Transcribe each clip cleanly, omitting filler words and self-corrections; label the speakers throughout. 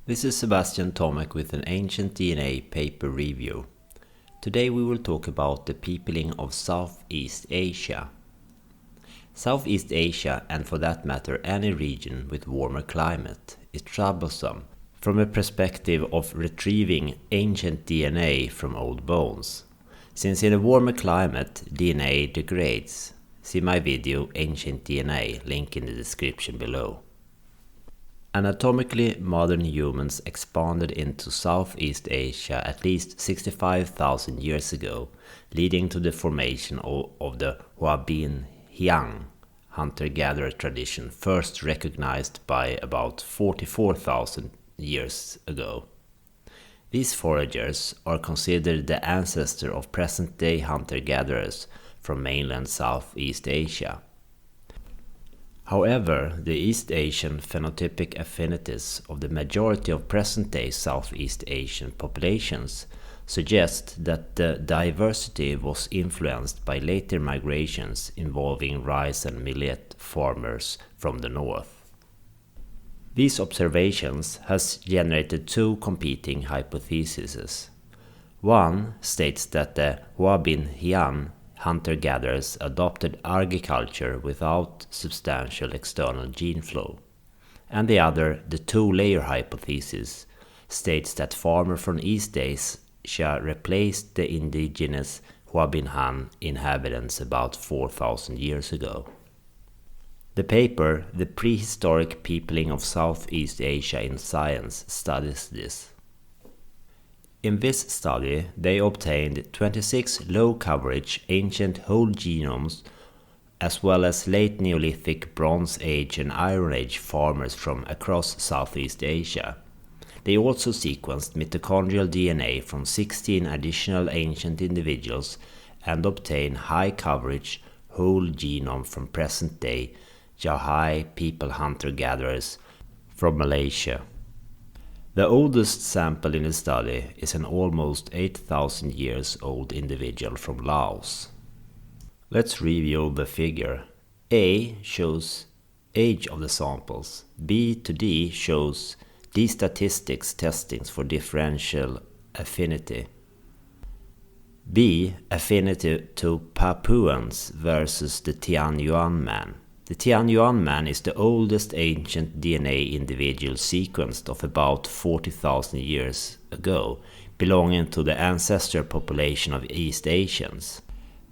Speaker 1: This is Sebastian Tomek with an ancient DNA paper review. Today we will talk about the peopling of Southeast Asia. Southeast Asia, and for that matter any region with warmer climate, is troublesome from a perspective of retrieving ancient DNA from old bones. Since in a warmer climate DNA degrades. See my video Ancient DNA, link in the description below. Anatomically modern humans expanded into Southeast Asia at least 65,000 years ago, leading to the formation of the Hòabìnhian hunter-gatherer tradition, first recognized by about 44,000 years ago. These foragers are considered the ancestor of present-day hunter-gatherers from mainland Southeast Asia. However, the East Asian phenotypic affinities of the majority of present-day Southeast Asian populations suggest that the diversity was influenced by later migrations involving rice and millet farmers from the north. These observations has generated two competing hypotheses. One states that the Hòabìnhian hunter-gatherers adopted agriculture without substantial external gene flow, and the other, the two-layer hypothesis, states that farmers from East Asia replaced the indigenous Hòabìnhian inhabitants about 4,000 years ago. The paper, The Prehistoric Peopling of Southeast Asia in Science, studies this. In this study, they obtained 26 low-coverage ancient whole genomes as well as late Neolithic, Bronze Age and Iron Age farmers from across Southeast Asia. They also sequenced mitochondrial DNA from 16 additional ancient individuals and obtained high-coverage whole genome from present-day Jahai people hunter-gatherers from Malaysia. The oldest sample in the study is an almost 8,000 years old individual from Laos. Let's review the figure. A shows age of the samples. B to D shows D statistics testings for differential affinity. B affinity to Papuans versus the Tianyuan man. The Tianyuan man is the oldest ancient DNA individual sequenced of about 40,000 years ago, belonging to the ancestral population of East Asians.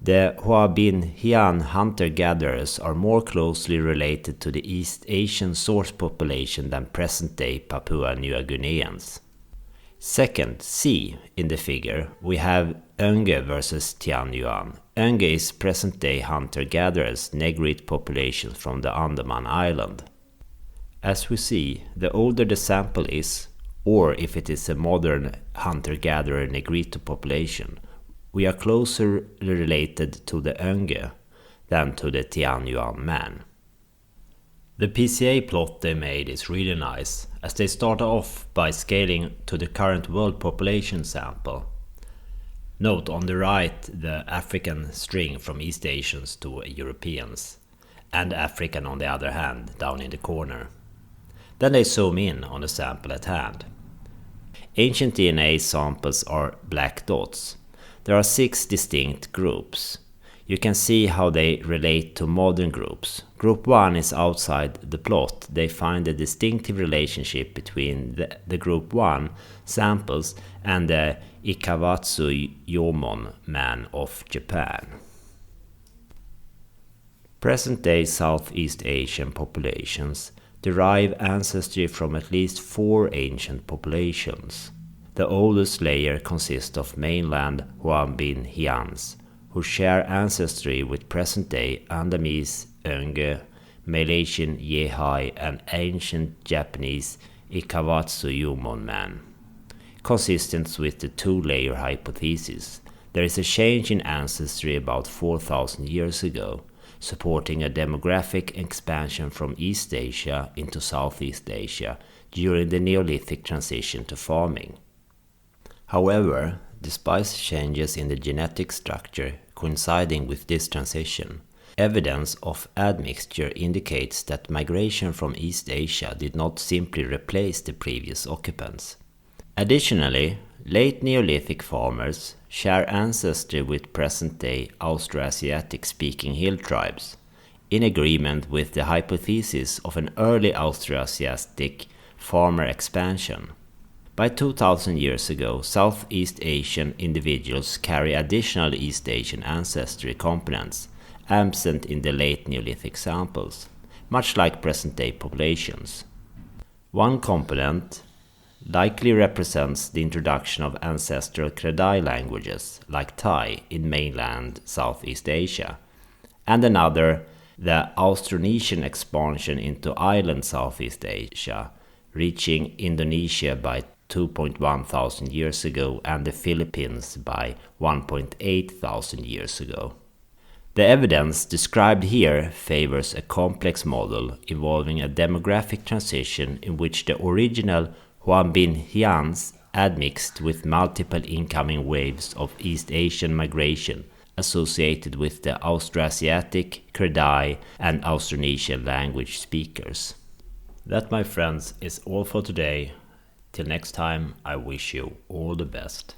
Speaker 1: The Hòabìnhian hunter-gatherers are more closely related to the East Asian source population than present-day Papua New Guineans. Second, C in the figure, we have Önge versus Tianyuan. Önge is present-day hunter-gatherers, Negrite populations from the Andaman Island. As we see, the older the sample is, or if it is a modern hunter-gatherer Negrito population, we are closer related to the Önge than to the Tianyuan man. The PCA plot they made is really nice, as they start off by scaling to the current world population sample. Note on the right the African string from East Asians to Europeans, and African on the other hand down in the corner. Then they zoom in on the sample at hand. Ancient DNA samples are black dots. There are 6 distinct groups. You can see how they relate to modern groups. Group 1 is outside the plot. They find a distinctive relationship between the Group 1 samples and the Ikawatsu-Yomon man of Japan. Present-day Southeast Asian populations derive ancestry from at least 4 ancient populations. The oldest layer consists of mainland Hòabìnhians, who share ancestry with present-day Andamese, Önge, Malaysian Jehai and ancient Japanese Ikawatsu-Yomon man. Consistent with the two-layer hypothesis, there is a change in ancestry about 4,000 years ago, supporting a demographic expansion from East Asia into Southeast Asia during the Neolithic transition to farming. However, despite changes in the genetic structure coinciding with this transition, Evidence of admixture indicates that migration from East Asia did not simply replace the previous occupants. Additionally, late Neolithic farmers share ancestry with present-day Austroasiatic-speaking hill tribes, in agreement with the hypothesis of an early Austroasiatic farmer expansion. By 2000 years ago, Southeast Asian individuals carry additional East Asian ancestry components absent in the late Neolithic samples, much like present-day populations. One component likely represents the introduction of ancestral Kredai languages, like Thai, in mainland Southeast Asia, and another the Austronesian expansion into island Southeast Asia, reaching Indonesia by 2.1 thousand years ago and the Philippines by 1.8 thousand years ago. The evidence described here favors a complex model involving a demographic transition in which the original Hòabìnhians admixed with multiple incoming waves of East Asian migration associated with the Austroasiatic, Kredai, and Austronesian language speakers. That, my friends, is all for today. Till next time, I wish you all the best.